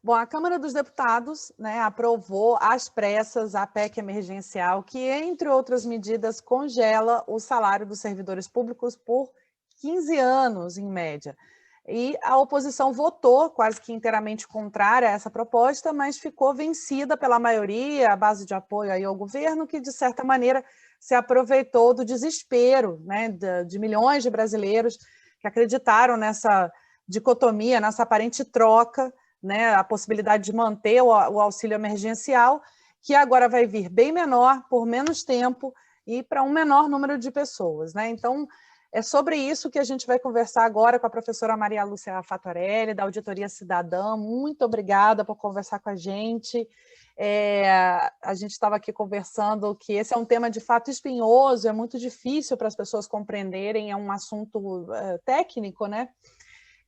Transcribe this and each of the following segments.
Bom, a Câmara dos Deputados, né, aprovou às pressas a PEC emergencial, que, entre outras medidas, congela o salário dos servidores públicos por 15 anos, em média. E a oposição votou quase que inteiramente contrária a essa proposta, mas ficou vencida pela maioria, a base de apoio aí ao governo, que, de certa maneira, se aproveitou do desespero, né, de milhões de brasileiros que acreditaram nessa dicotomia, nessa aparente troca, né, a possibilidade de manter o auxílio emergencial, que agora vai vir bem menor, por menos tempo e para um menor número de pessoas, né? Então, é sobre isso que a gente vai conversar agora com a professora Maria Lúcia Fatorelli, da Auditoria Cidadã. Muito obrigada por conversar com a gente. A gente estava aqui conversando que esse é um tema de fato espinhoso, é muito difícil para as pessoas compreenderem, é um assunto técnico, né?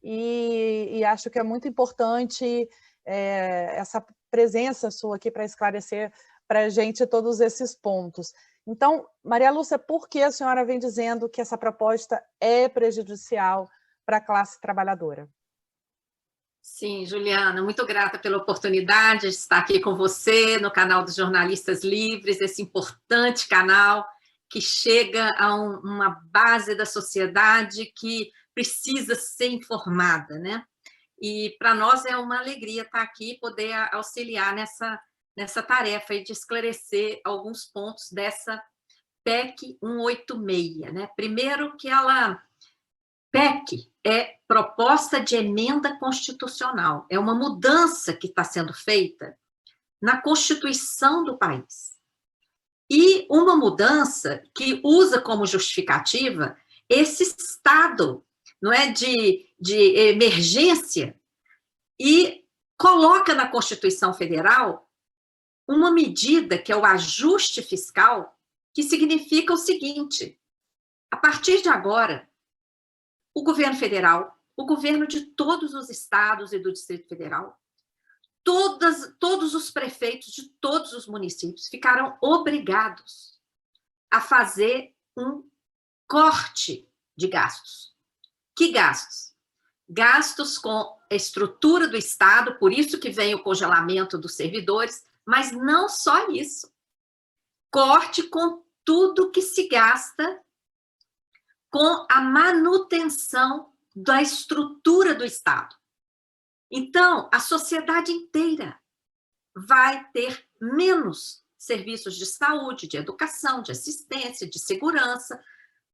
E acho que é muito importante essa presença sua aqui para esclarecer para a gente todos esses pontos. Então, Maria Lúcia, por que a senhora vem dizendo que essa proposta é prejudicial para a classe trabalhadora? Sim, Juliana, muito grata pela oportunidade de estar aqui com você no canal dos Jornalistas Livres, esse importante canal que chega a uma base da sociedade que precisa ser informada, né? E para nós é uma alegria estar aqui e poder auxiliar nessa tarefa de esclarecer alguns pontos dessa PEC 186, né? Primeiro que PEC é proposta de emenda constitucional, é uma mudança que está sendo feita na Constituição do país. E uma mudança que usa como justificativa esse estado, não é, de emergência, e coloca na Constituição Federal uma medida que é o ajuste fiscal, que significa o seguinte: a partir de agora, o governo federal, o governo de todos os estados e do Distrito Federal, todos os prefeitos de todos os municípios ficaram obrigados a fazer um corte de gastos. Que gastos? Gastos com a estrutura do Estado, por isso que vem o congelamento dos servidores, mas não só isso. Corte com tudo que se gasta com a manutenção da estrutura do Estado. Então, a sociedade inteira vai ter menos serviços de saúde, de educação, de assistência, de segurança,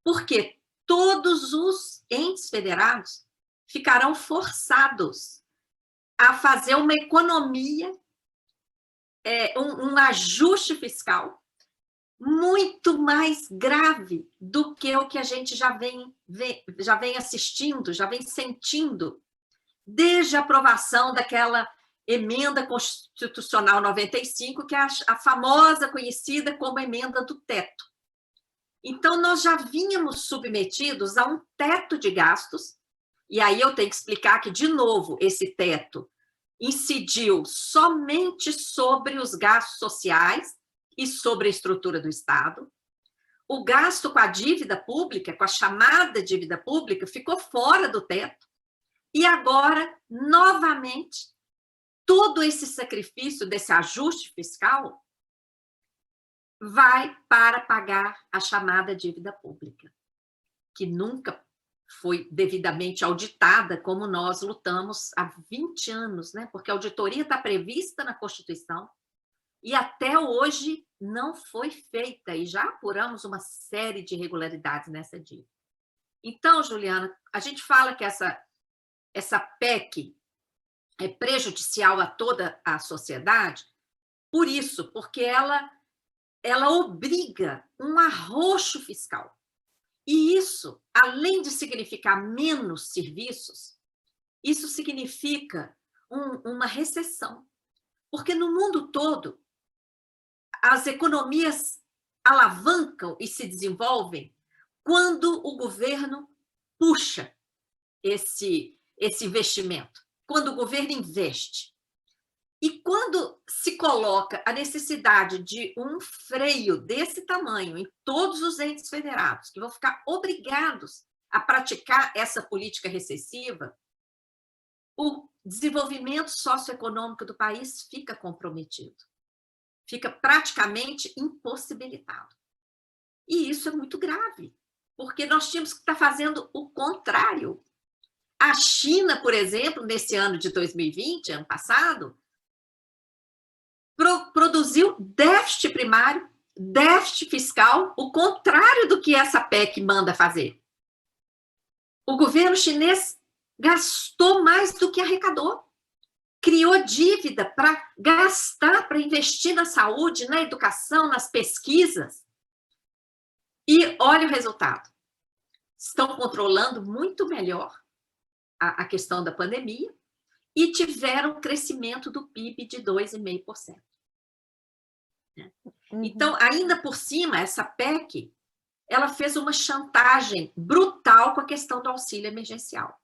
porque todos os entes federados ficarão forçados a fazer uma economia, um ajuste fiscal muito mais grave do que o que a gente já vem assistindo, já vem sentindo desde a aprovação daquela emenda constitucional 95, que é a famosa, conhecida como emenda do teto. Então, nós já vínhamos submetidos a um teto de gastos, e aí eu tenho que explicar que, de novo, esse teto incidiu somente sobre os gastos sociais e sobre a estrutura do Estado. O gasto com a dívida pública, com a chamada dívida pública, ficou fora do teto. E agora, novamente, todo esse sacrifício desse ajuste fiscal vai para pagar a chamada dívida pública, que nunca foi devidamente auditada, como nós lutamos há 20 anos, né? Porque a auditoria está prevista na Constituição e até hoje não foi feita, e já apuramos uma série de irregularidades nessa dívida. Então, Juliana, a gente fala que essa PEC é prejudicial a toda a sociedade, por isso, porque ela obriga um arroxo fiscal. E isso, além de significar menos serviços, isso significa uma recessão. Porque no mundo todo, as economias alavancam e se desenvolvem quando o governo puxa esse investimento, quando o governo investe. E quando se coloca a necessidade de um freio desse tamanho em todos os entes federados, que vão ficar obrigados a praticar essa política recessiva, o desenvolvimento socioeconômico do país fica comprometido, fica praticamente impossibilitado. E isso é muito grave, porque nós tínhamos que estar fazendo o contrário. A China, por exemplo, nesse ano de 2020, ano passado, produziu déficit primário, déficit fiscal, o contrário do que essa PEC manda fazer. O governo chinês gastou mais do que arrecadou, criou dívida para gastar, para investir na saúde, na educação, nas pesquisas. E olha o resultado. Estão controlando muito melhor a questão da pandemia e tiveram um crescimento do PIB de 2,5%. Então, ainda por cima, essa PEC, ela fez uma chantagem brutal com a questão do auxílio emergencial.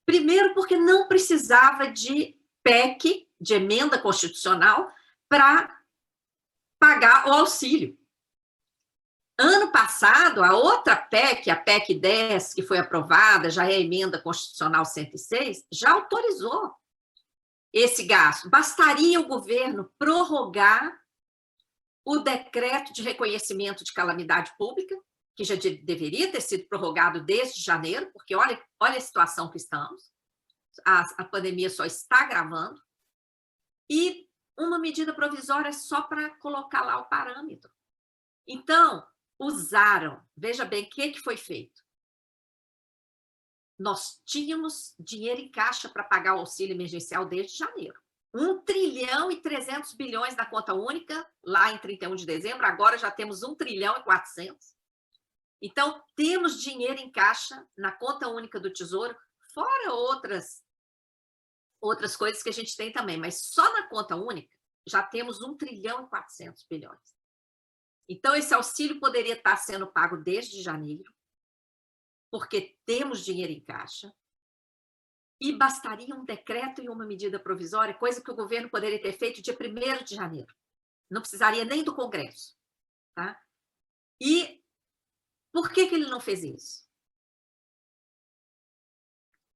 Primeiro, porque não precisava de PEC, de emenda constitucional, para pagar o auxílio. Ano passado, a outra PEC, a PEC 10, que foi aprovada, já é a emenda constitucional 106, já autorizou esse gasto. Bastaria o governo prorrogar o decreto de reconhecimento de calamidade pública, que já deveria ter sido prorrogado desde janeiro, porque olha a situação que estamos, a pandemia só está agravando, e uma medida provisória só para colocar lá o parâmetro. Então, usaram, veja bem o que foi feito. Nós tínhamos dinheiro em caixa para pagar o auxílio emergencial desde janeiro. 1,3 trilhão na conta única, lá em 31 de dezembro, agora já temos 1,4 trilhão. Então, temos dinheiro em caixa na conta única do Tesouro, fora outras coisas que a gente tem também, mas só na conta única já temos 1,4 trilhão. Então, esse auxílio poderia estar sendo pago desde janeiro, porque temos dinheiro em caixa, e bastaria um decreto e uma medida provisória, coisa que o governo poderia ter feito dia 1º de janeiro. Não precisaria nem do Congresso. Tá? E por que ele não fez isso?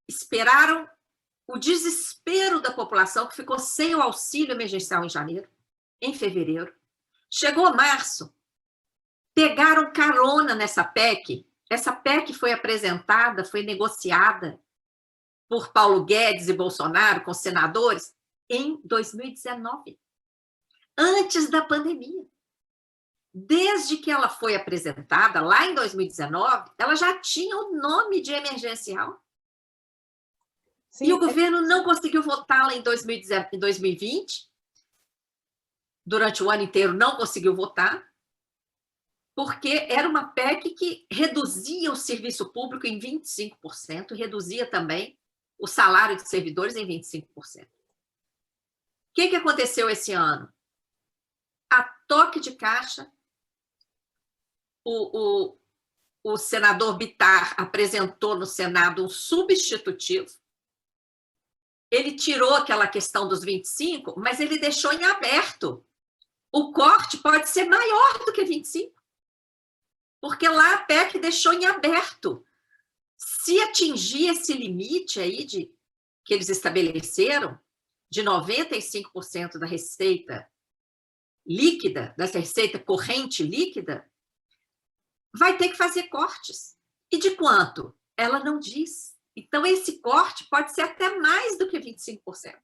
Esperaram o desespero da população, que ficou sem o auxílio emergencial em janeiro, em fevereiro. Chegou março, pegaram carona nessa PEC. Essa PEC foi apresentada, foi negociada por Paulo Guedes e Bolsonaro, com senadores, em 2019, antes da pandemia. Desde que ela foi apresentada, lá em 2019, ela já tinha o nome de emergencial. Sim, e o governo não conseguiu votá-la em 2020, durante o ano inteiro não conseguiu votar, porque era uma PEC que reduzia o serviço público em 25%, reduzia também o salário de servidores em 25%. O que aconteceu esse ano? A toque de caixa, o senador Bittar apresentou no Senado um substitutivo. Ele tirou aquela questão dos 25%, mas ele deixou em aberto. O corte pode ser maior do que 25%, porque lá a PEC deixou em aberto. Se atingir esse limite aí que eles estabeleceram, de 95% da receita líquida, dessa receita corrente líquida, vai ter que fazer cortes. E de quanto? Ela não diz. Então, esse corte pode ser até mais do que 25%.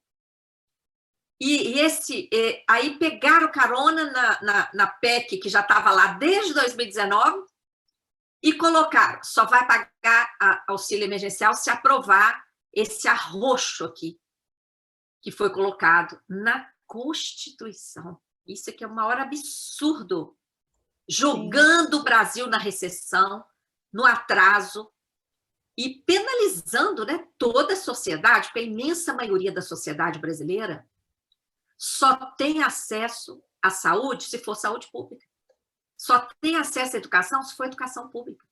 Aí pegaram carona na PEC, que já estava lá desde 2019, e colocaram, só vai pagar auxílio emergencial se aprovar esse arroxo aqui, que foi colocado na Constituição. Isso aqui é o maior absurdo, jogando o Brasil na recessão, no atraso, e penalizando, né, toda a sociedade, porque a imensa maioria da sociedade brasileira só tem acesso à saúde se for saúde pública. Só tem acesso à educação se for educação pública.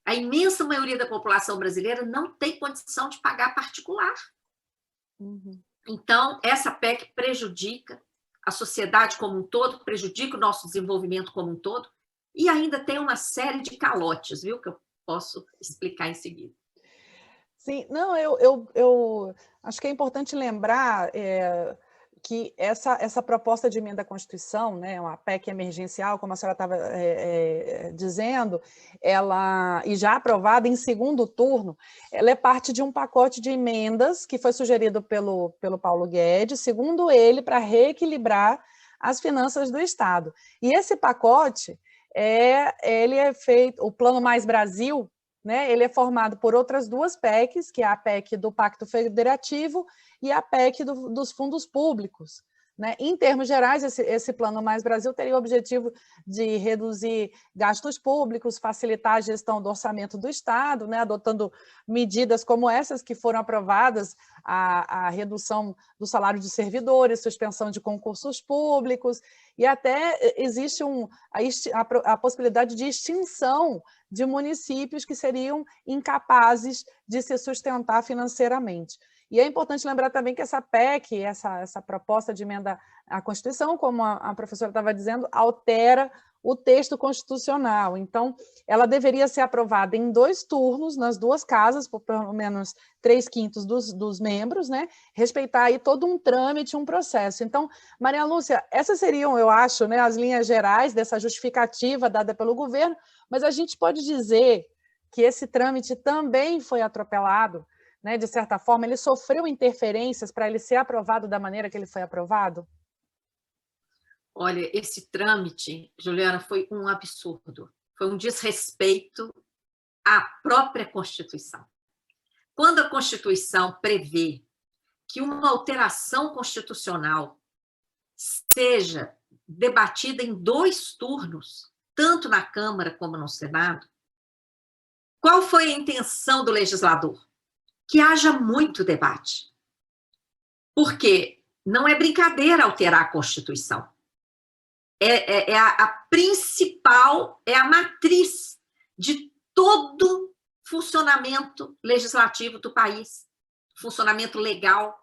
A imensa maioria da população brasileira não tem condição de pagar particular. Então, essa PEC prejudica a sociedade como um todo, prejudica o nosso desenvolvimento como um todo, e ainda tem uma série de calotes, viu, que eu posso explicar em seguida. Sim, não, eu acho que é importante lembrar que essa proposta de emenda à Constituição, né, uma PEC emergencial, como a senhora estava dizendo, e já aprovada em segundo turno, ela é parte de um pacote de emendas que foi sugerido pelo Paulo Guedes, segundo ele, para reequilibrar as finanças do Estado. E esse pacote, ele é feito, o Plano Mais Brasil, né, ele é formado por outras duas PECs, que é a PEC do Pacto Federativo e a PEC dos fundos públicos. Né? Em termos gerais, esse Plano Mais Brasil teria o objetivo de reduzir gastos públicos, facilitar a gestão do orçamento do Estado, né? Adotando medidas como essas que foram aprovadas, a redução do salário de servidores, suspensão de concursos públicos, e até existe a possibilidade de extinção de municípios que seriam incapazes de se sustentar financeiramente. E é importante lembrar também que essa PEC, essa proposta de emenda à Constituição, como a professora estava dizendo, altera o texto constitucional. Então, ela deveria ser aprovada em 2 turnos, nas 2 casas, por pelo menos 3/5 dos membros, né? Respeitar aí todo um trâmite, um processo. Então, Maria Lúcia, essas seriam, eu acho, né, as linhas gerais dessa justificativa dada pelo governo, mas a gente pode dizer que esse trâmite também foi atropelado, né? De certa forma, ele sofreu interferências para ele ser aprovado da maneira que ele foi aprovado? Olha, esse trâmite, Juliana, foi um absurdo. Foi um desrespeito à própria Constituição. Quando a Constituição prevê que uma alteração constitucional seja debatida em 2 turnos, tanto na Câmara como no Senado, qual foi a intenção do legislador? Que haja muito debate. Porque não é brincadeira alterar a Constituição. A principal, é a matriz de todo funcionamento legislativo do país, funcionamento legal.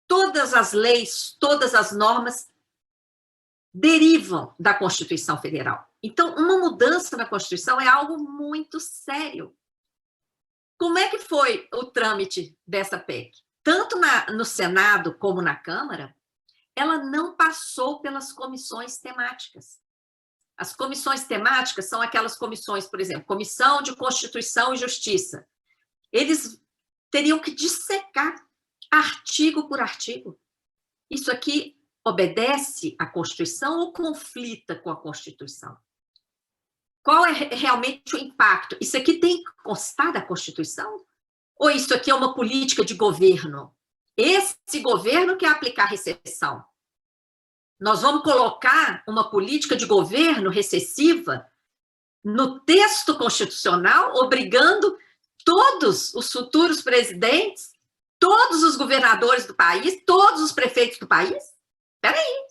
Todas as leis, todas as normas derivam da Constituição Federal. Então, uma mudança na Constituição é algo muito sério. Como é que foi o trâmite dessa PEC? Tanto no Senado como na Câmara, ela não passou pelas comissões temáticas. As comissões temáticas são aquelas comissões, por exemplo, Comissão de Constituição e Justiça. Eles teriam que dissecar artigo por artigo. Isso aqui obedece à Constituição ou conflita com a Constituição? Qual é realmente o impacto? Isso aqui tem que constar da Constituição? Ou isso aqui é uma política de governo? Esse governo quer aplicar recessão. Nós vamos colocar uma política de governo recessiva no texto constitucional, obrigando todos os futuros presidentes, todos os governadores do país, todos os prefeitos do país? Espera aí.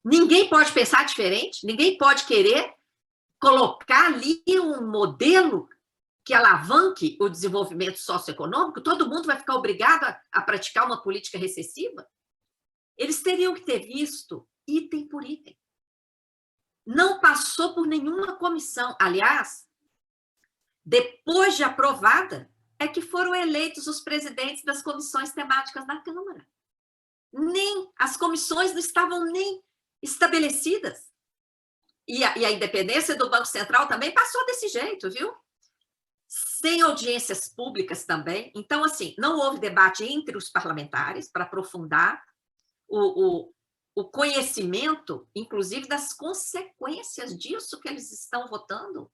Ninguém pode pensar diferente, ninguém pode querer colocar ali um modelo que alavanque o desenvolvimento socioeconômico, todo mundo vai ficar obrigado a praticar uma política recessiva? Eles teriam que ter visto item por item. Não passou por nenhuma comissão. Aliás, depois de aprovada, é que foram eleitos os presidentes das comissões temáticas da Câmara. Nem as comissões não estavam nem estabelecidas. E a independência do Banco Central também passou desse jeito, viu? Sem audiências públicas também. Então, assim, não houve debate entre os parlamentares para aprofundar o conhecimento, inclusive, das consequências disso que eles estão votando.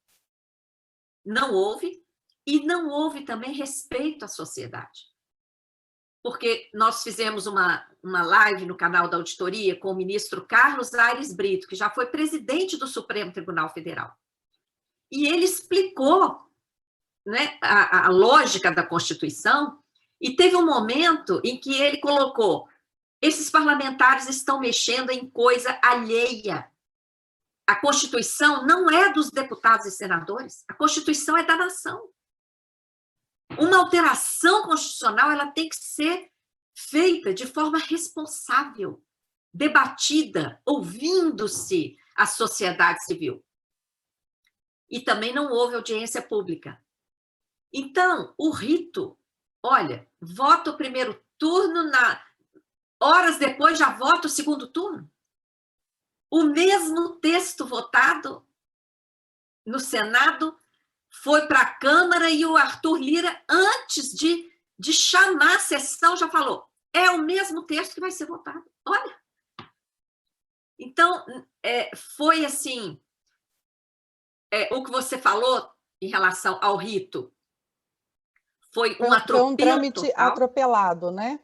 Não houve. E não houve também respeito à sociedade. Porque nós fizemos uma live no canal da auditoria com o ministro Carlos Aires Brito, que já foi presidente do Supremo Tribunal Federal. E ele explicou, né, a lógica da Constituição, e teve um momento em que ele colocou: esses parlamentares estão mexendo em coisa alheia. A Constituição não é dos deputados e senadores, a Constituição é da nação. Uma alteração constitucional, ela tem que ser feita de forma responsável, debatida, ouvindo-se a sociedade civil. E também não houve audiência pública. Então, o rito, olha, vota o primeiro turno, horas depois já vota o segundo turno. O mesmo texto votado no Senado foi para a Câmara e o Arthur Lira, antes de chamar a sessão, já falou, é o mesmo texto que vai ser votado. Olha. Então, foi assim, o que você falou em relação ao rito, foi um atropelo Foi um trâmite total, atropelado, né?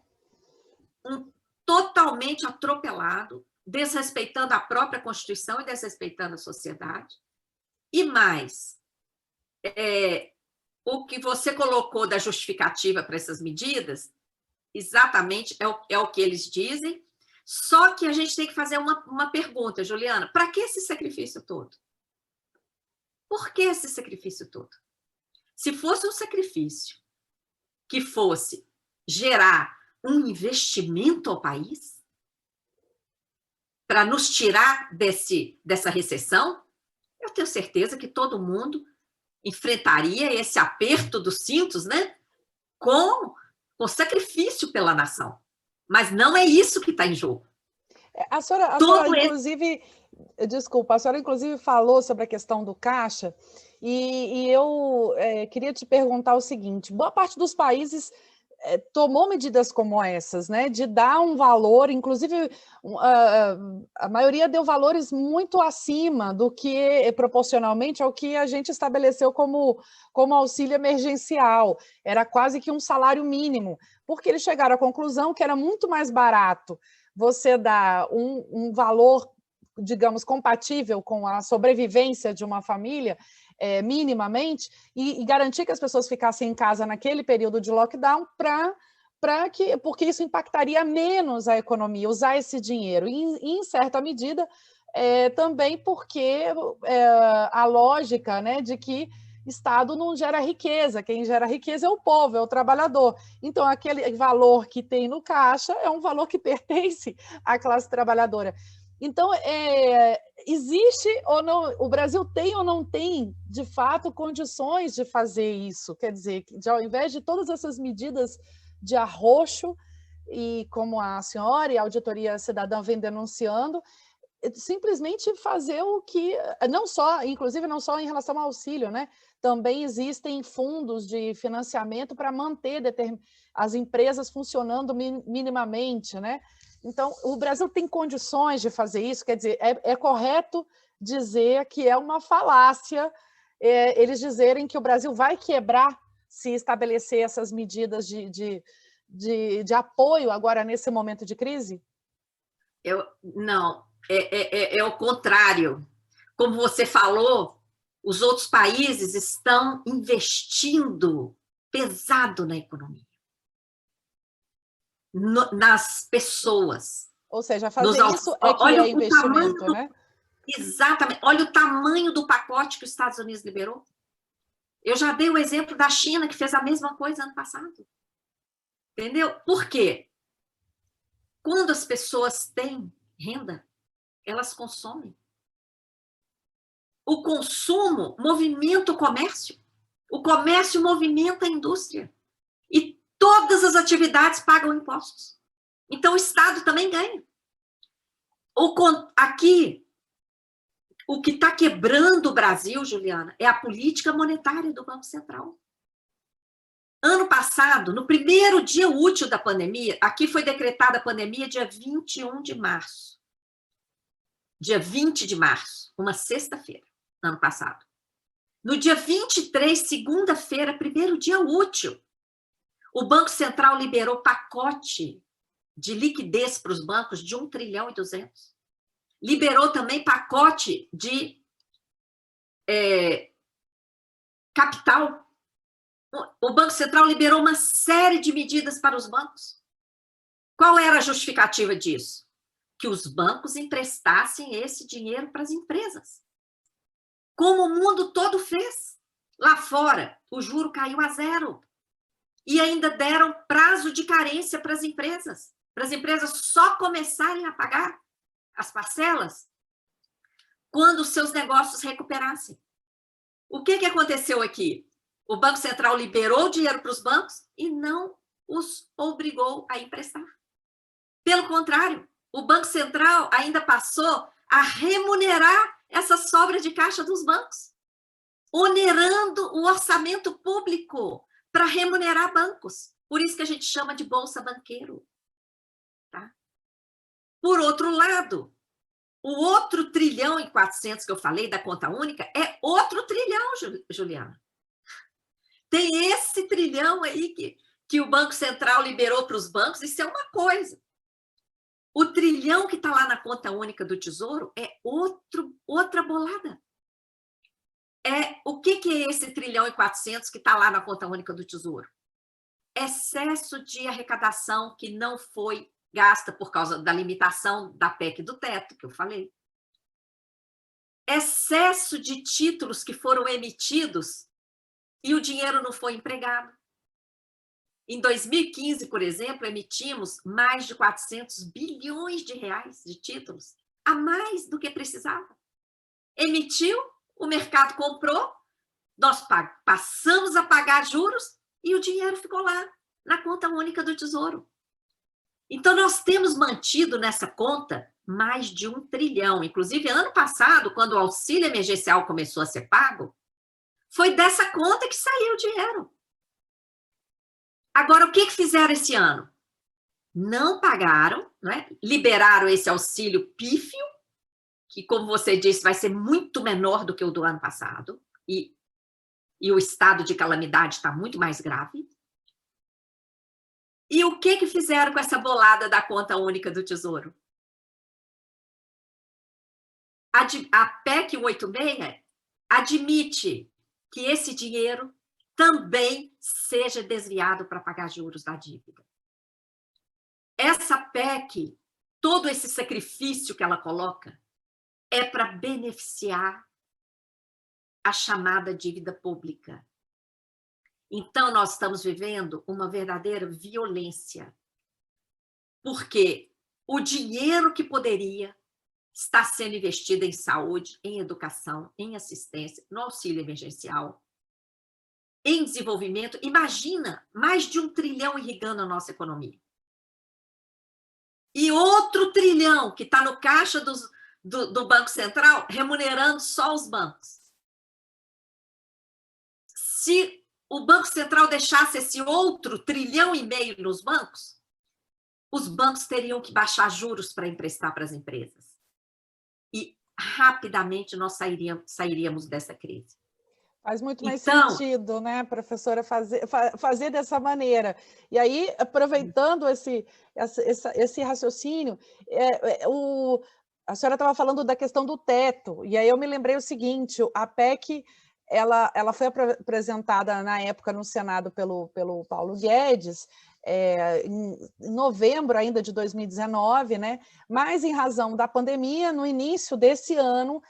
Totalmente atropelado, desrespeitando a própria Constituição e desrespeitando a sociedade. E mais, o que você colocou da justificativa para essas medidas, exatamente é o que eles dizem, só que a gente tem que fazer uma pergunta, Juliana, para que esse sacrifício todo? Por que esse sacrifício todo? Se fosse um sacrifício que fosse gerar um investimento ao país, para nos tirar dessa recessão, eu tenho certeza que todo mundo enfrentaria esse aperto dos cintos, né? Com sacrifício pela nação. Mas não é isso que está em jogo. A senhora inclusive, desculpa, a senhora inclusive falou sobre a questão do caixa, e eu queria te perguntar o seguinte, boa parte dos países tomou medidas como essas, né, de dar um valor, inclusive a maioria deu valores muito acima do que proporcionalmente ao que a gente estabeleceu como auxílio emergencial, era quase que um salário mínimo, porque eles chegaram à conclusão que era muito mais barato você dar um valor, digamos, compatível com a sobrevivência de uma família, minimamente, e garantir que as pessoas ficassem em casa naquele período de lockdown porque isso impactaria menos a economia, usar esse dinheiro. E, em certa medida, também porque a lógica, né, de que Estado não gera riqueza, quem gera riqueza é o povo, é o trabalhador. Então, aquele valor que tem no caixa é um valor que pertence à classe trabalhadora. Então, existe ou não, o Brasil tem ou não tem, de fato, condições de fazer isso? Quer dizer, ao invés de todas essas medidas de arroxo, e como a senhora e a Auditoria Cidadã vem denunciando, simplesmente fazer o que, não só, inclusive não só em relação ao auxílio, né? Também existem fundos de financiamento para manter as empresas funcionando minimamente, né? Então, o Brasil tem condições de fazer isso, quer dizer, é correto dizer que é uma falácia eles dizerem que o Brasil vai quebrar se estabelecer essas medidas de apoio agora nesse momento de crise? Não, é o contrário. Como você falou, os outros países estão investindo pesado na economia, nas pessoas. Ou seja, fazer isso é que é investimento, né? Exatamente. Olha o tamanho do pacote que os Estados Unidos liberou. Eu já dei o exemplo da China, que fez a mesma coisa ano passado. Entendeu? Por quê? Quando as pessoas têm renda, elas consomem. O consumo movimenta o comércio movimenta a indústria. E todas as atividades pagam impostos. Então, o Estado também ganha. Aqui, o que está quebrando o Brasil, Juliana, é a política monetária do Banco Central. Ano passado, no primeiro dia útil da pandemia, aqui foi decretada a pandemia dia 21 de março. Dia 20 de março, uma sexta-feira, ano passado. No dia 23, segunda-feira, primeiro dia útil, o Banco Central liberou pacote de liquidez para os bancos de 1 trilhão e 200. Liberou também pacote de capital. O Banco Central liberou uma série de medidas para os bancos. Qual era a justificativa disso? Que os bancos emprestassem esse dinheiro para as empresas. Como o mundo todo fez. Lá fora, o juro caiu a zero. E ainda deram prazo de carência para as empresas só começarem a pagar as parcelas quando os seus negócios recuperassem. O que aconteceu aqui? O Banco Central liberou o dinheiro para os bancos e não os obrigou a emprestar. Pelo contrário, o Banco Central ainda passou a remunerar essa sobra de caixa dos bancos, onerando o orçamento público para remunerar bancos. Por isso que a gente chama de bolsa banqueiro. Tá? Por outro lado, o outro 1,4 trilhão que eu falei da conta única é outro trilhão, Juliana. Tem esse trilhão aí que o Banco Central liberou para os bancos, isso é uma coisa. O trilhão que está lá na conta única do Tesouro é outra bolada. O que é esse 1,4 trilhão que está lá na conta única do Tesouro? Excesso de arrecadação que não foi gasta por causa da limitação da PEC do teto, que eu falei. Excesso de títulos que foram emitidos e o dinheiro não foi empregado. Em 2015, por exemplo, emitimos mais de 400 bilhões de reais de títulos, a mais do que precisava. Emitiu, o mercado comprou, nós passamos a pagar juros e o dinheiro ficou lá, na conta única do Tesouro. Então, nós temos mantido nessa conta mais de 1 trilhão. Inclusive, ano passado, quando o auxílio emergencial começou a ser pago, foi dessa conta que saiu o dinheiro. Agora, o que fizeram esse ano? Não pagaram, né? Liberaram esse auxílio pífio, que, como você disse, vai ser muito menor do que o do ano passado, e o estado de calamidade está muito mais grave. E o que fizeram com essa bolada da conta única do Tesouro? A PEC 186 admite que esse dinheiro também seja desviado para pagar juros da dívida. Essa PEC, todo esse sacrifício que ela coloca, é para beneficiar a chamada dívida pública. Então, nós estamos vivendo uma verdadeira violência, porque o dinheiro que poderia estar sendo investido em saúde, em educação, em assistência, no auxílio emergencial, em desenvolvimento, imagina, mais de 1 trilhão irrigando a nossa economia. E outro 1 trilhão que está no caixa do Banco Central, remunerando só os bancos. Se o Banco Central deixasse esse outro 1,5 trilhão nos bancos, os bancos teriam que baixar juros para emprestar para as empresas. E rapidamente nós sairíamos dessa crise. Faz muito mais sentido, né, professora, fazer dessa maneira. E aí, aproveitando esse raciocínio, a senhora estava falando da questão do teto, e aí eu me lembrei o seguinte, a PEC, ela foi apresentada na época no Senado pelo Paulo Guedes, em novembro ainda de 2019, né? Mas em razão da pandemia, no início desse ano,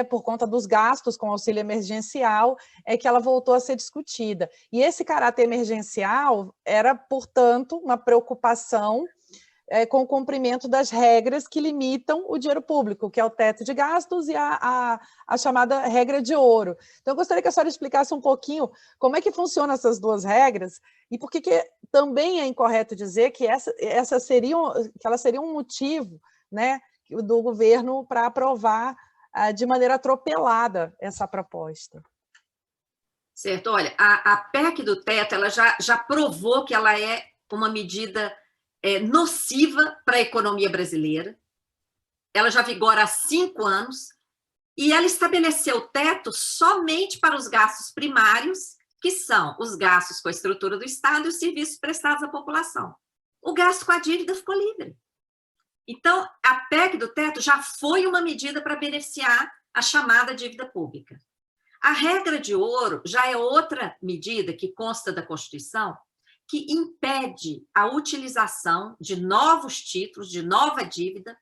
por conta dos gastos com auxílio emergencial, que ela voltou a ser discutida. E esse caráter emergencial era, portanto, uma preocupação com o cumprimento das regras que limitam o dinheiro público, que é o teto de gastos e a chamada regra de ouro. Então, eu gostaria que a senhora explicasse um pouquinho como é que funcionam essas duas regras e por que também é incorreto dizer que elas seriam um motivo, né, do governo para aprovar de maneira atropelada essa proposta. Certo, olha, a PEC do teto, ela já provou que ela é uma medida nociva para a economia brasileira. Ela já vigora há 5 anos e ela estabeleceu o teto somente para os gastos primários, que são os gastos com a estrutura do Estado e os serviços prestados à população. O gasto com a dívida ficou livre. Então, a PEC do teto já foi uma medida para beneficiar a chamada dívida pública. A regra de ouro já é outra medida que consta da Constituição, que impede a utilização de novos títulos, de nova dívida,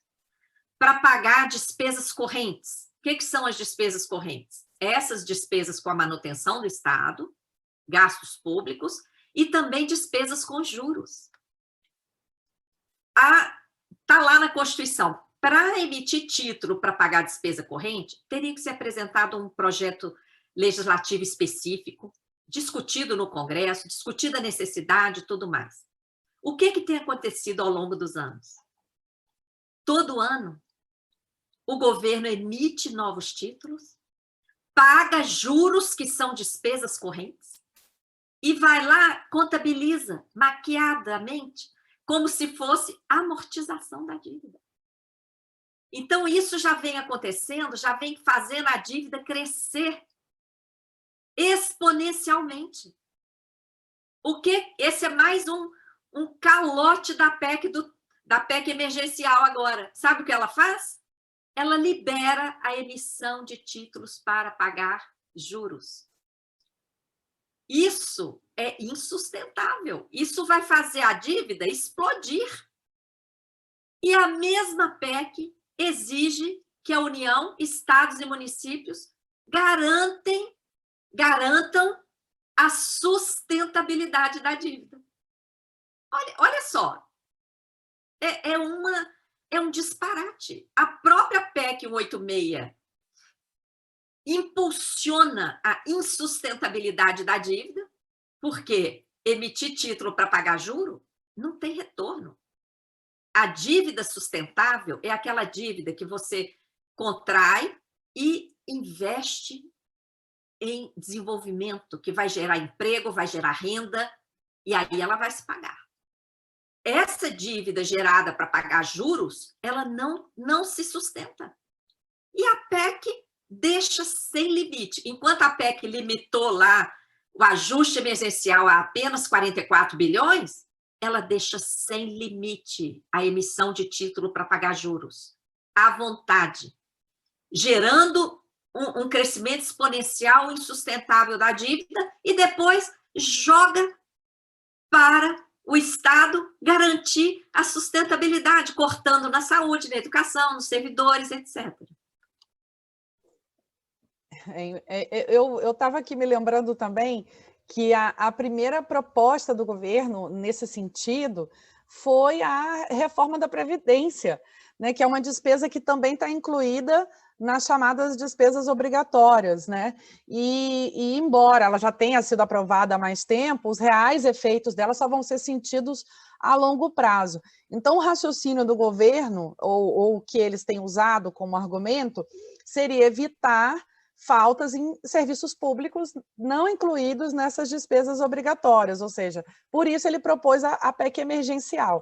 para pagar despesas correntes. O que são as despesas correntes? Essas despesas com a manutenção do Estado, gastos públicos, e também despesas com juros. Está lá na Constituição, para emitir título para pagar despesa corrente, teria que ser apresentado um projeto legislativo específico, discutido no Congresso, discutida a necessidade e tudo mais. O que tem acontecido ao longo dos anos? Todo ano, o governo emite novos títulos, paga juros que são despesas correntes e vai lá, contabiliza maquiadamente, como se fosse amortização da dívida. Então, isso já vem acontecendo, já vem fazendo a dívida crescer exponencialmente. Esse é mais um calote da PEC emergencial agora. Sabe o que ela faz? Ela libera a emissão de títulos para pagar juros. Isso é insustentável. Isso vai fazer a dívida explodir. E a mesma PEC exige que a União, estados e municípios garantam a sustentabilidade da dívida. Olha só, é um disparate. A própria PEC 186 impulsiona a insustentabilidade da dívida, porque emitir título para pagar juro não tem retorno. A dívida sustentável é aquela dívida que você contrai e investe em desenvolvimento, que vai gerar emprego, vai gerar renda, e aí ela vai se pagar. Essa dívida gerada para pagar juros, ela não se sustenta. E a PEC deixa sem limite. Enquanto a PEC limitou lá o ajuste emergencial a apenas 44 bilhões, ela deixa sem limite a emissão de título para pagar juros, à vontade, gerando um crescimento exponencial insustentável da dívida e depois joga para o Estado garantir a sustentabilidade, cortando na saúde, na educação, nos servidores, etc. Eu estava aqui me lembrando também que a primeira proposta do governo nesse sentido foi a reforma da Previdência, né, que é uma despesa que também está incluída nas chamadas despesas obrigatórias, né? E embora ela já tenha sido aprovada há mais tempo, os reais efeitos dela só vão ser sentidos a longo prazo. Então, o raciocínio do governo, ou o que eles têm usado como argumento, seria evitar faltas em serviços públicos não incluídos nessas despesas obrigatórias, ou seja, por isso ele propôs a PEC emergencial,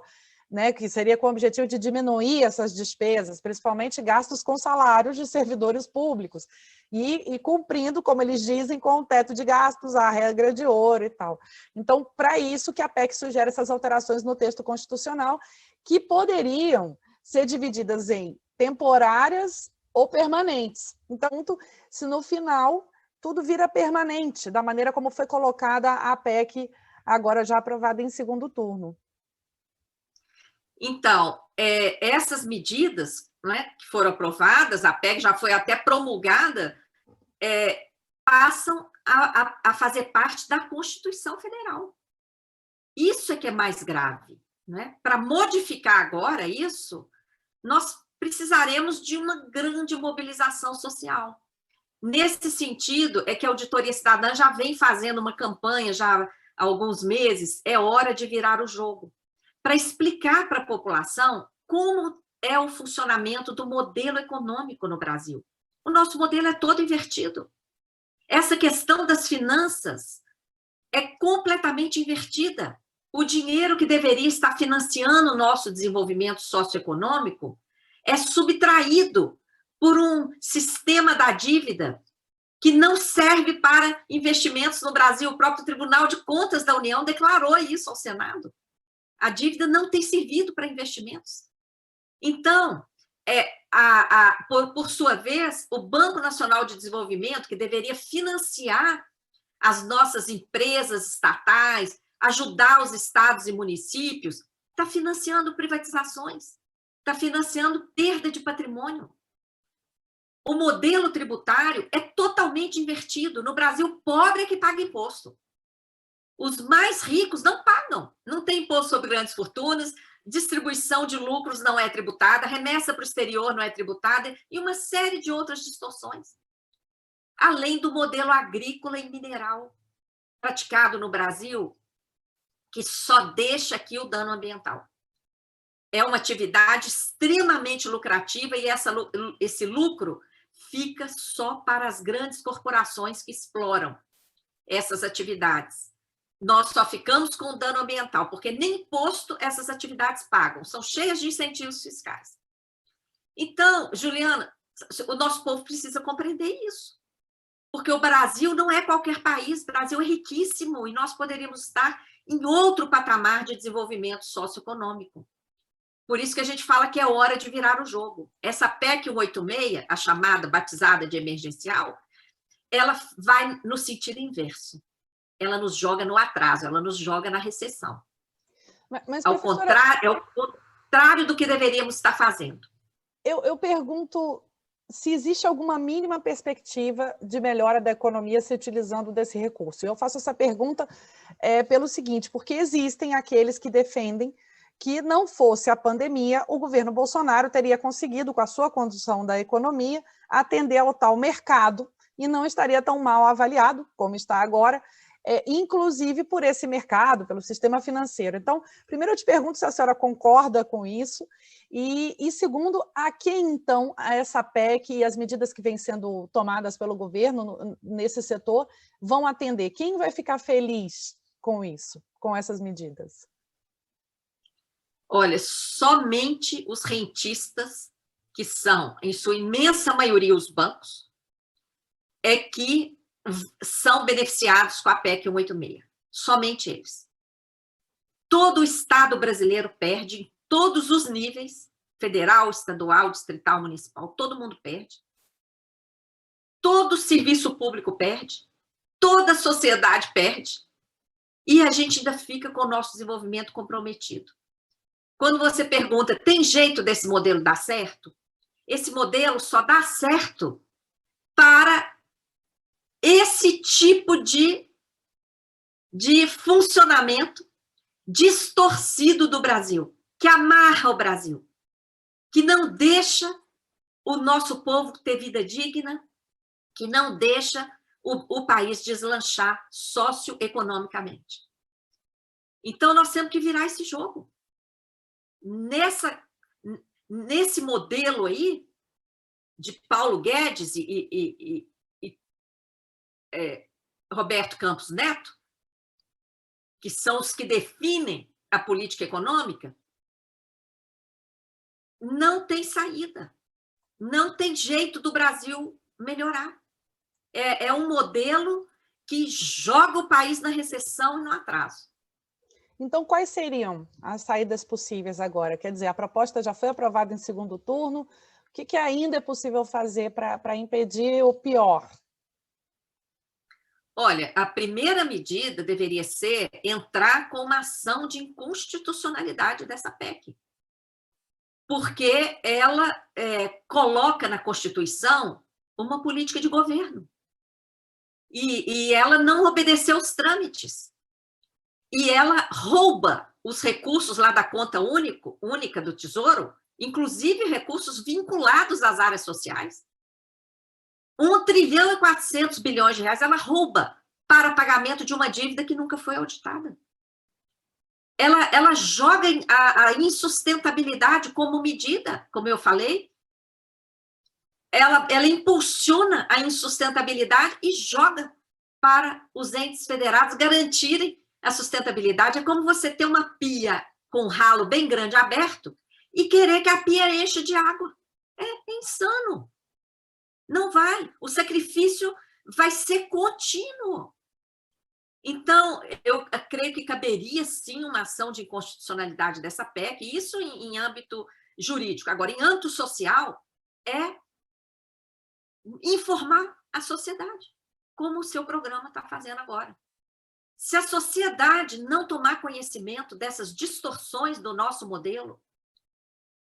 né, que seria com o objetivo de diminuir essas despesas, principalmente gastos com salários de servidores públicos, e cumprindo, como eles dizem, com o teto de gastos, a regra de ouro e tal. Então, para isso que a PEC sugere essas alterações no texto constitucional, que poderiam ser divididas em temporárias ou permanentes. Então, se no final tudo vira permanente, da maneira como foi colocada a PEC, agora já aprovada em segundo turno. Então, essas medidas, né, que foram aprovadas, a PEC já foi até promulgada, passam a fazer parte da Constituição Federal. Isso é que é mais grave, né? Para modificar agora isso, nós precisaremos de uma grande mobilização social. Nesse sentido, é que a Auditoria Cidadã já vem fazendo uma campanha já há alguns meses, é hora de virar o jogo, para explicar para a população como é o funcionamento do modelo econômico no Brasil. O nosso modelo é todo invertido. Essa questão das finanças é completamente invertida. O dinheiro que deveria estar financiando o nosso desenvolvimento socioeconômico é subtraído por um sistema da dívida que não serve para investimentos no Brasil. O próprio Tribunal de Contas da União declarou isso ao Senado. A dívida não tem servido para investimentos. Então, por sua vez, o Banco Nacional de Desenvolvimento, que deveria financiar as nossas empresas estatais, ajudar os estados e municípios, está financiando privatizações, está financiando perda de patrimônio. O modelo tributário é totalmente invertido. No Brasil, pobre é que paga imposto. Os mais ricos não pagam, não tem imposto sobre grandes fortunas, distribuição de lucros não é tributada, remessa para o exterior não é tributada, e uma série de outras distorções. Além do modelo agrícola e mineral, praticado no Brasil que só deixa aqui o dano ambiental. É uma atividade extremamente lucrativa e esse lucro fica só para as grandes corporações que exploram essas atividades. Nós só ficamos com o dano ambiental, porque nem imposto essas atividades pagam, são cheias de incentivos fiscais. Então, Juliana, o nosso povo precisa compreender isso, porque o Brasil não é qualquer país, o Brasil é riquíssimo e nós poderíamos estar em outro patamar de desenvolvimento socioeconômico. Por isso que a gente fala que é hora de virar o jogo. Essa PEC 186, a chamada, batizada de emergencial, ela vai no sentido inverso. Ela nos joga no atraso, ela nos joga na recessão. Mas, ao contrário, é o contrário do que deveríamos estar fazendo. Eu pergunto se existe alguma mínima perspectiva de melhora da economia se utilizando desse recurso. Eu faço essa pergunta pelo seguinte, porque existem aqueles que defendem que não fosse a pandemia, o governo Bolsonaro teria conseguido, com a sua condução da economia, atender ao tal mercado e não estaria tão mal avaliado como está agora, inclusive por esse mercado, pelo sistema financeiro. Então, primeiro eu te pergunto se a senhora concorda com isso e segundo, a quem então essa PEC e as medidas que vêm sendo tomadas pelo governo nesse setor vão atender? Quem vai ficar feliz com isso, com essas medidas? Olha, somente os rentistas, que são, em sua imensa maioria, os bancos, é que são beneficiados com a PEC 186. Somente eles. Todo o Estado brasileiro perde, em todos os níveis, federal, estadual, distrital, municipal, todo mundo perde. Todo o serviço público perde, toda a sociedade perde, e a gente ainda fica com o nosso desenvolvimento comprometido. Quando você pergunta, tem jeito desse modelo dar certo? Esse modelo só dá certo para esse tipo de funcionamento distorcido do Brasil, que amarra o Brasil, que não deixa o nosso povo ter vida digna, que não deixa o país deslanchar socioeconomicamente. Então, nós temos que virar esse jogo. Nesse modelo aí, de Paulo Guedes e Roberto Campos Neto, que são os que definem a política econômica, não tem saída. Não tem jeito do Brasil melhorar. É um modelo que joga o país na recessão e no atraso. Então, quais seriam as saídas possíveis agora? Quer dizer, a proposta já foi aprovada em segundo turno, o que ainda é possível fazer para impedir o pior? Olha, a primeira medida deveria ser entrar com uma ação de inconstitucionalidade dessa PEC, porque ela coloca na Constituição uma política de governo, e ela não obedeceu os trâmites, e ela rouba os recursos lá da conta única do Tesouro, inclusive recursos vinculados às áreas sociais. 1 trilhão e 400 bilhões de reais ela rouba para pagamento de uma dívida que nunca foi auditada. Ela joga a insustentabilidade como medida, como eu falei. Ela impulsiona a insustentabilidade e joga para os entes federados garantirem a sustentabilidade. É como você ter uma pia com um ralo bem grande aberto e querer que a pia encha de água. É insano. Não vai. O sacrifício vai ser contínuo. Então, eu creio que caberia, sim, uma ação de inconstitucionalidade dessa PEC, isso em âmbito jurídico. Agora, em âmbito social, é informar a sociedade, como o seu programa está fazendo agora. Se a sociedade não tomar conhecimento dessas distorções do nosso modelo,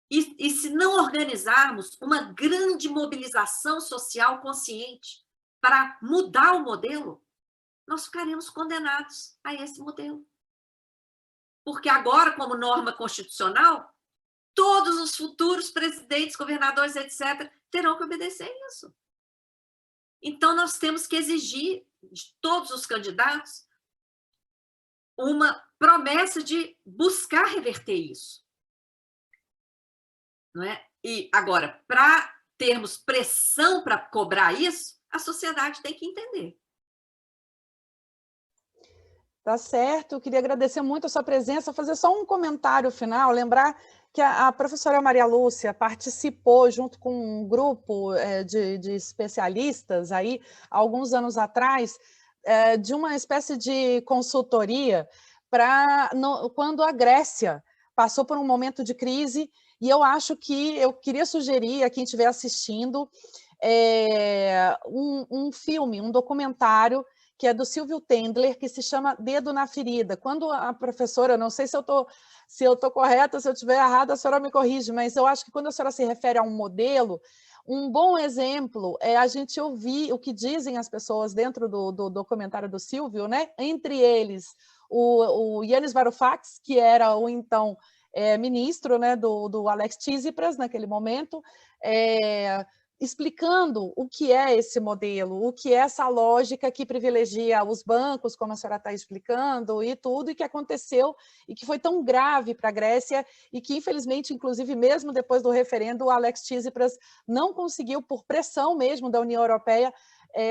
e se não organizarmos uma grande mobilização social consciente para mudar o modelo, nós ficaremos condenados a esse modelo. Porque agora, como norma constitucional, todos os futuros presidentes, governadores, etc., terão que obedecer isso. Então, nós temos que exigir de todos os candidatos uma promessa de buscar reverter isso. Não é? E agora, para termos pressão para cobrar isso, a sociedade tem que entender. Tá certo, eu queria agradecer muito a sua presença, fazer só um comentário final, lembrar que a professora Maria Lúcia participou junto com um grupo de especialistas aí, alguns anos atrás, de uma espécie de consultoria quando a Grécia passou por um momento de crise, e eu acho que eu queria sugerir a quem estiver assistindo um filme, um documentário, que é do Silvio Tendler, que se chama Dedo na Ferida. Quando a professora, não sei se eu estou correta, se eu estiver errada, a senhora me corrige, mas eu acho que quando a senhora se refere a um modelo, um bom exemplo é a gente ouvir o que dizem as pessoas dentro do documentário do Silvio, né? Entre eles, o Yanis Varoufakis, que era o então ministro, né, do Alex Tsipras naquele momento, explicando o que é esse modelo, o que é essa lógica que privilegia os bancos, como a senhora está explicando, e tudo, e que aconteceu, e que foi tão grave para a Grécia, e que, infelizmente, inclusive, mesmo depois do referendo, o Alex Tsipras não conseguiu, por pressão mesmo da União Europeia,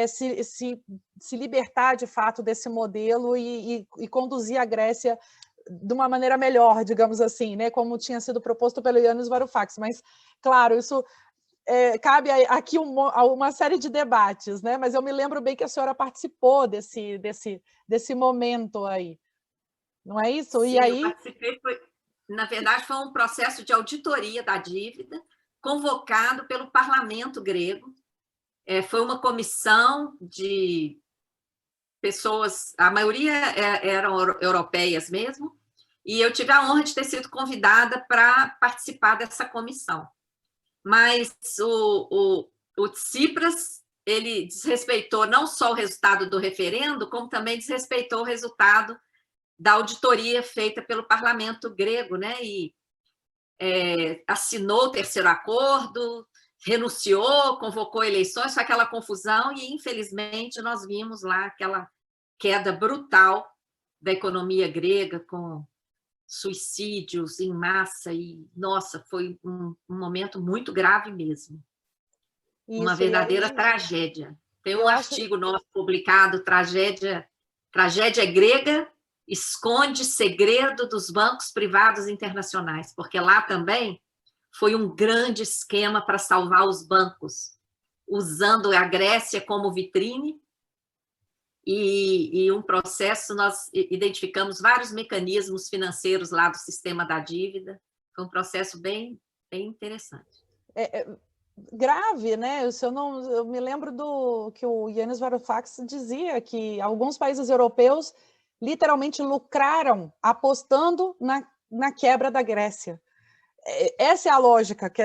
se libertar, de fato, desse modelo e conduzir a Grécia de uma maneira melhor, digamos assim, né, como tinha sido proposto pelo Yanis Varoufakis. Mas, claro, isso cabe aqui uma série de debates, né? Mas eu me lembro bem que a senhora participou desse momento aí, não é isso? Sim, e aí... eu participei, na verdade, foi um processo de auditoria da dívida, convocado pelo parlamento grego. Foi uma comissão de pessoas, a maioria eram europeias mesmo, e eu tive a honra de ter sido convidada para participar dessa comissão. Mas o Tsipras, ele desrespeitou não só o resultado do referendo, como também desrespeitou o resultado da auditoria feita pelo parlamento grego, né? E assinou o terceiro acordo, renunciou, convocou eleições, foi aquela confusão, e infelizmente nós vimos lá aquela queda brutal da economia grega, com suicídios em massa, e, nossa, foi um momento muito grave mesmo. Uma Isso, verdadeira tragédia. Tem um acho... artigo nosso publicado, Tragédia Grega esconde segredo dos bancos privados internacionais, porque lá também foi um grande esquema para salvar os bancos, usando a Grécia como vitrine, e um processo, nós identificamos vários mecanismos financeiros lá do sistema da dívida. Foi um processo bem interessante. Grave, né? Eu me lembro que o Yanis Varoufakis dizia que alguns países europeus literalmente lucraram apostando na quebra da Grécia. Essa é a lógica, que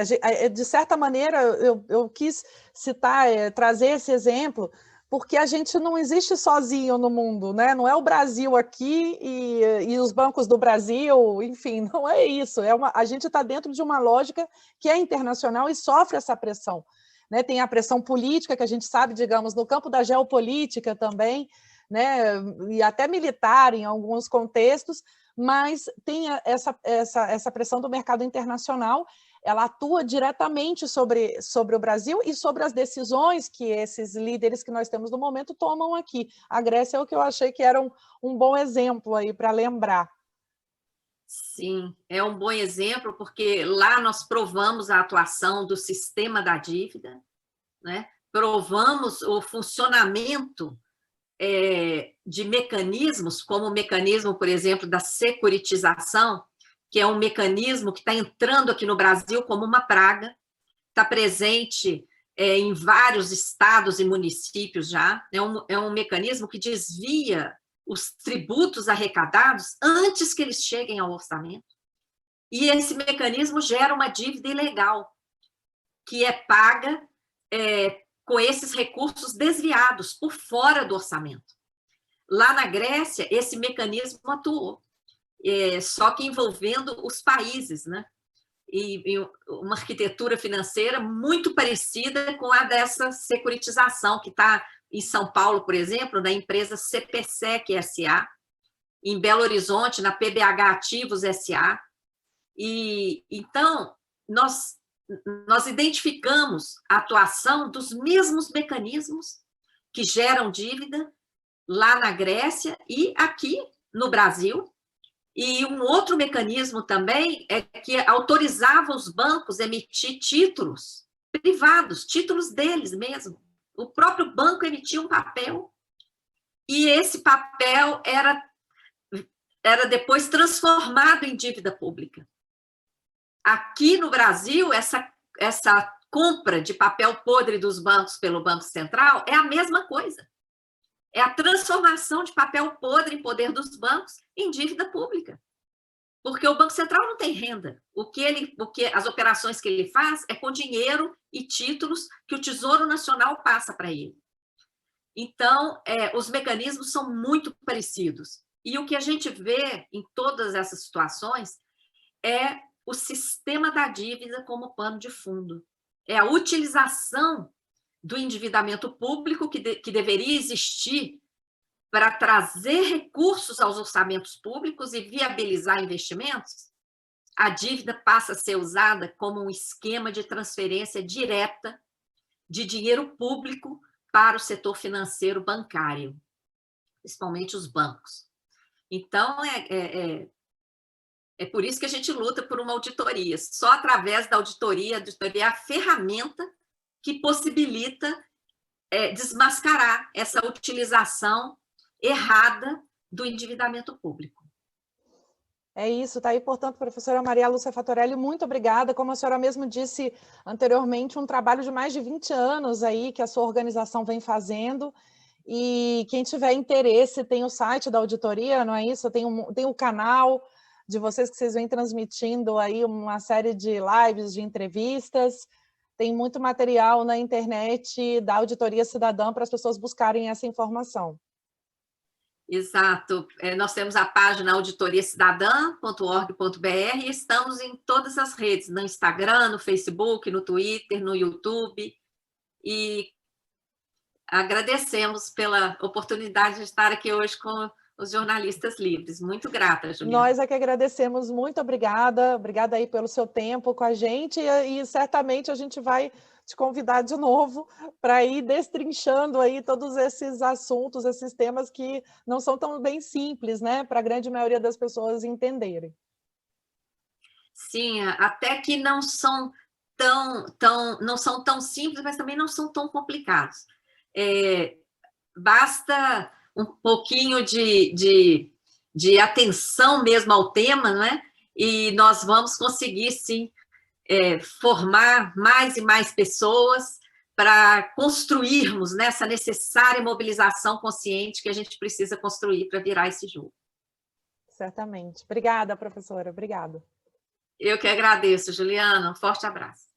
de certa maneira eu quis citar, trazer esse exemplo, porque a gente não existe sozinho no mundo, né? Não é o Brasil aqui e os bancos do Brasil, enfim, não é isso. A gente está dentro de uma lógica que é internacional e sofre essa pressão, né? Tem a pressão política, que a gente sabe, digamos, no campo da geopolítica também, né? E até militar em alguns contextos, mas tem essa pressão do mercado internacional. Ela atua diretamente sobre o Brasil e sobre as decisões que esses líderes que nós temos no momento tomam aqui. A Grécia é o que eu achei que era um bom exemplo aí para lembrar. Sim, é um bom exemplo, porque lá nós provamos a atuação do sistema da dívida, né? Provamos o funcionamento de mecanismos, como o mecanismo, por exemplo, da securitização, que é um mecanismo que está entrando aqui no Brasil como uma praga, está presente em vários estados e municípios já, é um mecanismo que desvia os tributos arrecadados antes que eles cheguem ao orçamento, e esse mecanismo gera uma dívida ilegal, que é paga com esses recursos desviados por fora do orçamento. Lá na Grécia, esse mecanismo atuou, só que envolvendo os países, né? E uma arquitetura financeira muito parecida com a dessa securitização que está em São Paulo, por exemplo, da empresa CPSEC SA, em Belo Horizonte, na PBH Ativos SA. E então, nós identificamos a atuação dos mesmos mecanismos que geram dívida lá na Grécia e aqui no Brasil. E um outro mecanismo também é que autorizava os bancos a emitir títulos privados, títulos deles mesmo. O próprio banco emitia um papel e esse papel era depois transformado em dívida pública. Aqui no Brasil, essa compra de papel podre dos bancos pelo Banco Central é a mesma coisa. É a transformação de papel podre em poder dos bancos em dívida pública. Porque o Banco Central não tem renda. As operações que ele faz é com dinheiro e títulos que o Tesouro Nacional passa para ele. Então, os mecanismos são muito parecidos. E o que a gente vê em todas essas situações é o sistema da dívida como pano de fundo. É a utilização do endividamento público que deveria existir para trazer recursos aos orçamentos públicos e viabilizar investimentos. A dívida passa a ser usada como um esquema de transferência direta de dinheiro público para o setor financeiro bancário, principalmente os bancos. Então, é por isso que a gente luta por uma auditoria. Só através da auditoria é a ferramenta que possibilita desmascarar essa utilização errada do endividamento público. É isso, tá aí, portanto, professora Maria Lúcia Fattorelli, muito obrigada. Como a senhora mesmo disse anteriormente, um trabalho de mais de 20 anos aí que a sua organização vem fazendo, e quem tiver interesse tem o site da auditoria, não é isso? Tem o canal de vocês que vocês vêm transmitindo aí uma série de lives, de entrevistas, tem muito material na internet da Auditoria Cidadã para as pessoas buscarem essa informação. Exato. Nós temos a página auditoriacidadã.org.br e estamos em todas as redes, no Instagram, no Facebook, no Twitter, no YouTube. E agradecemos pela oportunidade de estar aqui hoje com os jornalistas livres. Muito grata, Juliana. Nós é que agradecemos, muito obrigada. Obrigada aí pelo seu tempo com a gente e certamente a gente vai te convidar de novo para ir destrinchando aí todos esses assuntos, esses temas que não são tão bem simples, né, para a grande maioria das pessoas entenderem. Sim, até que não são tão simples, mas também não são tão complicados. Basta um pouquinho de atenção mesmo ao tema, não é? E nós vamos conseguir, sim, formar mais e mais pessoas para construirmos essa necessária mobilização consciente que a gente precisa construir para virar esse jogo. Certamente. Obrigada, professora. Obrigada. Eu que agradeço, Juliana. Um forte abraço.